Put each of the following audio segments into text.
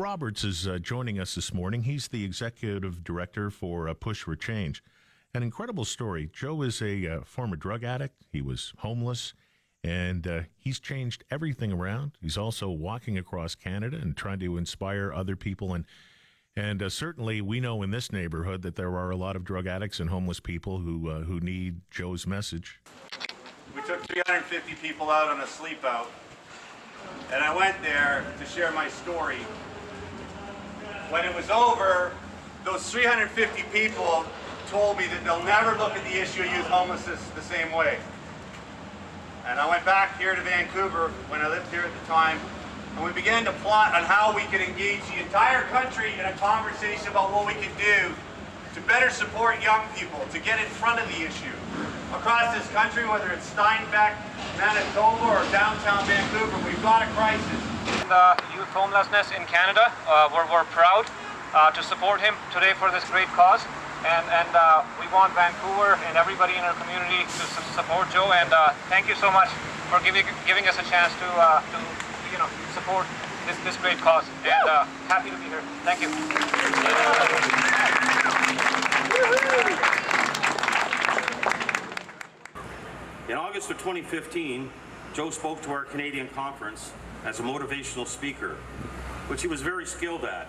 Roberts is joining us this morning. He's the executive director for Push for Change. An incredible story. Joe is a former drug addict. He was homeless, and he's changed everything around. He's also walking across Canada and trying to inspire other people. And certainly we know in this neighborhood that there are a lot of drug addicts and homeless people who need Joe's message. We took 350 people out on a sleep out, and I went there to share my story. When it was over, those 350 people told me that they'll never look at the issue of youth homelessness the same way. And I went back here to Vancouver when I lived here at the time, and we began to plot on how we could engage the entire country in a conversation about what we could do to better support young people, to get in front of the issue. Across this country, whether it's Steinbeck, Manitoba, or downtown Vancouver, we've got a crisis. Youth homelessness in Canada, we're proud to support him today for this great cause. And we want Vancouver and everybody in our community to support Joe. And thank you so much for giving us a chance to support this great cause. And happy to be here. Thank you. In August of 2015, Joe spoke to our Canadian conference as a motivational speaker, which he was very skilled at,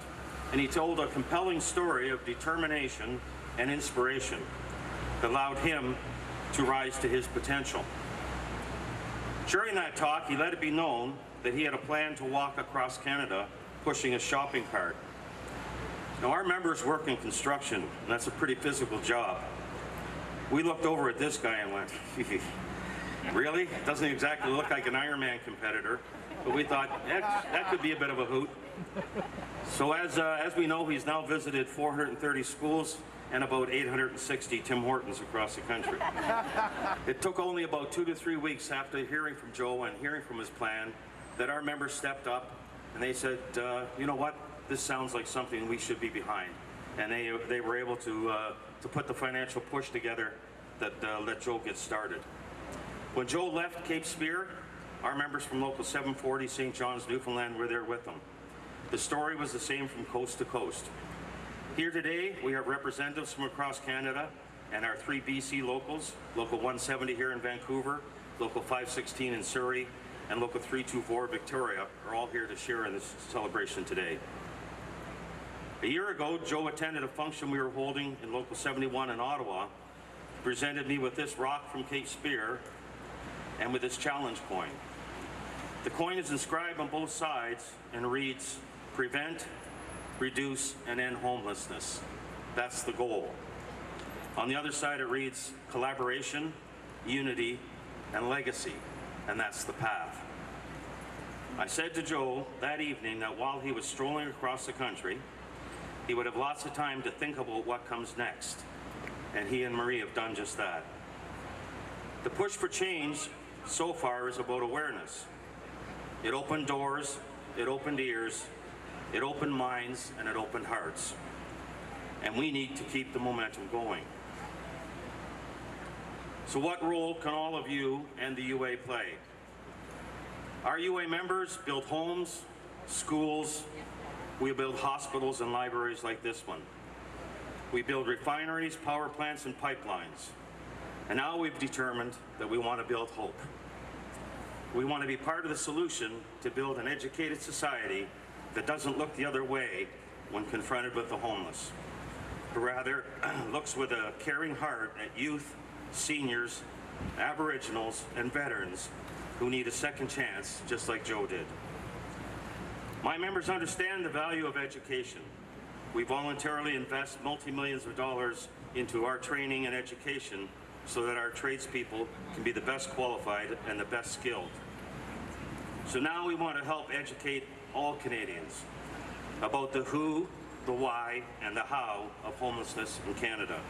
and he told a compelling story of determination and inspiration that allowed him to rise to his potential. During that talk, he let it be known that he had a plan to walk across Canada pushing a shopping cart. Now, our members work in construction, and that's a pretty physical job. We looked over at this guy and went, really? Doesn't exactly look like an Ironman competitor, but we thought that could be a bit of a hoot. So as we know, he's now visited 430 schools and about 860 Tim Hortons across the country. It took only about 2 to 3 weeks after hearing from Joe and hearing from his plan that our members stepped up and they said, you know what, this sounds like something we should be behind. And they were able to put the financial push together that let Joe get started. When Joe left Cape Spear, our members from Local 740 St. John's, Newfoundland were there with him. The story was the same from coast to coast. Here today, we have representatives from across Canada and our 3 BC locals, Local 170 here in Vancouver, Local 516 in Surrey, and Local 324 Victoria are all here to share in this celebration today. A year ago, Joe attended a function we were holding in Local 71 in Ottawa, presented me with this rock from Cape Spear and with this challenge coin. The coin is inscribed on both sides and reads, "Prevent, reduce, and end homelessness." That's the goal. On the other side it reads, "Collaboration, unity, and legacy," and that's the path. I said to Joe that evening that while he was strolling across the country, he would have lots of time to think about what comes next, and he and Marie have done just that. The push for change so far is about awareness. It opened doors, it opened ears, it opened minds, and it opened hearts. And we need to keep the momentum going. So what role can all of you and the UA play? Our UA members build homes, schools, we build hospitals and libraries like this one. We build refineries, power plants, and pipelines. And now we've determined that we want to build hope. We want to be part of the solution to build an educated society that doesn't look the other way when confronted with the homeless, but rather looks with a caring heart at youth, seniors, Aboriginals, and veterans who need a second chance, just like Joe did. My members understand the value of education. We voluntarily invest multi-millions of dollars into our training and education so that our tradespeople can be the best qualified and the best skilled. So now we want to help educate all Canadians about the who, the why, and the how of homelessness in Canada.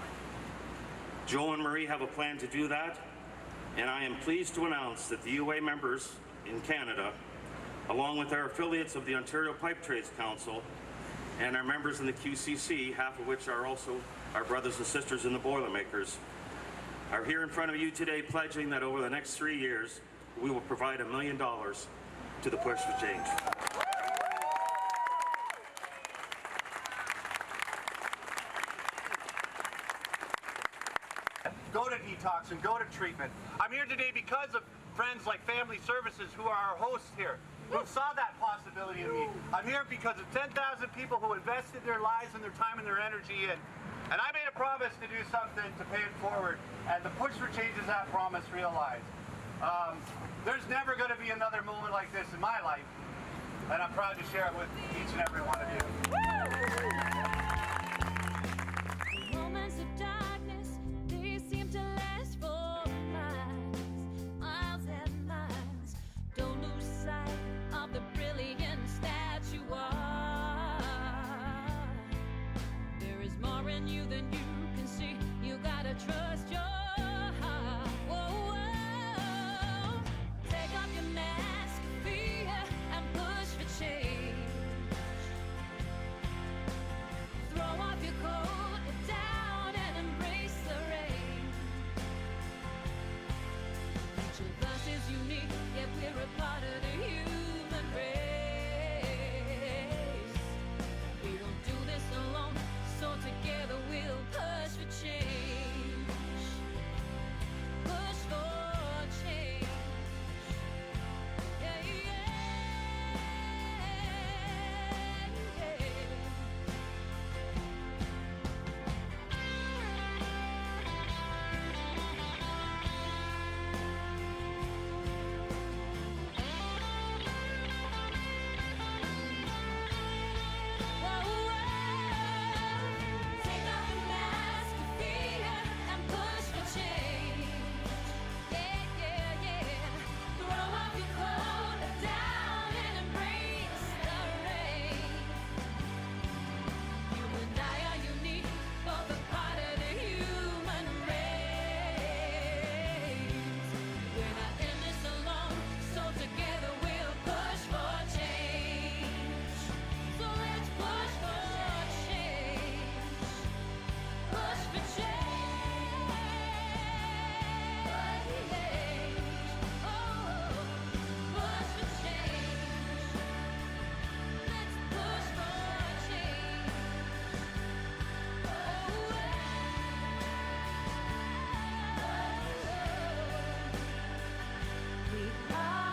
Joe and Marie have a plan to do that, and I am pleased to announce that the UA members in Canada, along with our affiliates of the Ontario Pipe Trades Council and our members in the QCC, half of which are also our brothers and sisters in the Boilermakers, are here in front of you today pledging that over the next 3 years, we will provide $1 million to the Push for Change. detox and go to treatment. I'm here today because of friends like Family Services, who are our hosts here, who saw that possibility in me. I'm here because of 10,000 people who invested their lives and their time and their energy in. And I made a promise to do something to pay it forward, and the Push for Change is that promise realized. There's never going to be another moment like this in my life, and I'm proud to share it with each and every one of you. Moments of darkness, they seem to last for miles and miles. Don't lose sight of the brilliance that you are. There is more in you than you can see. You gotta trust your heart. Whoa, whoa. Take off your mask of fear and push for change. Throw off your coat down and embrace the rain. Each of us is unique, yet we're a part of the human race. We don't do this alone, so together we'll push for change. Push for change. Yeah, yeah, yeah. Take off your mask of fear and push for change. Yeah, yeah, yeah. Throw off your coat down and embrace the rain. You and I are unique, both a part of the human race. We're not in this alone, so together we'll push for change. So let's push for change. Push for change. Oh, push for change. Let's push for change. We are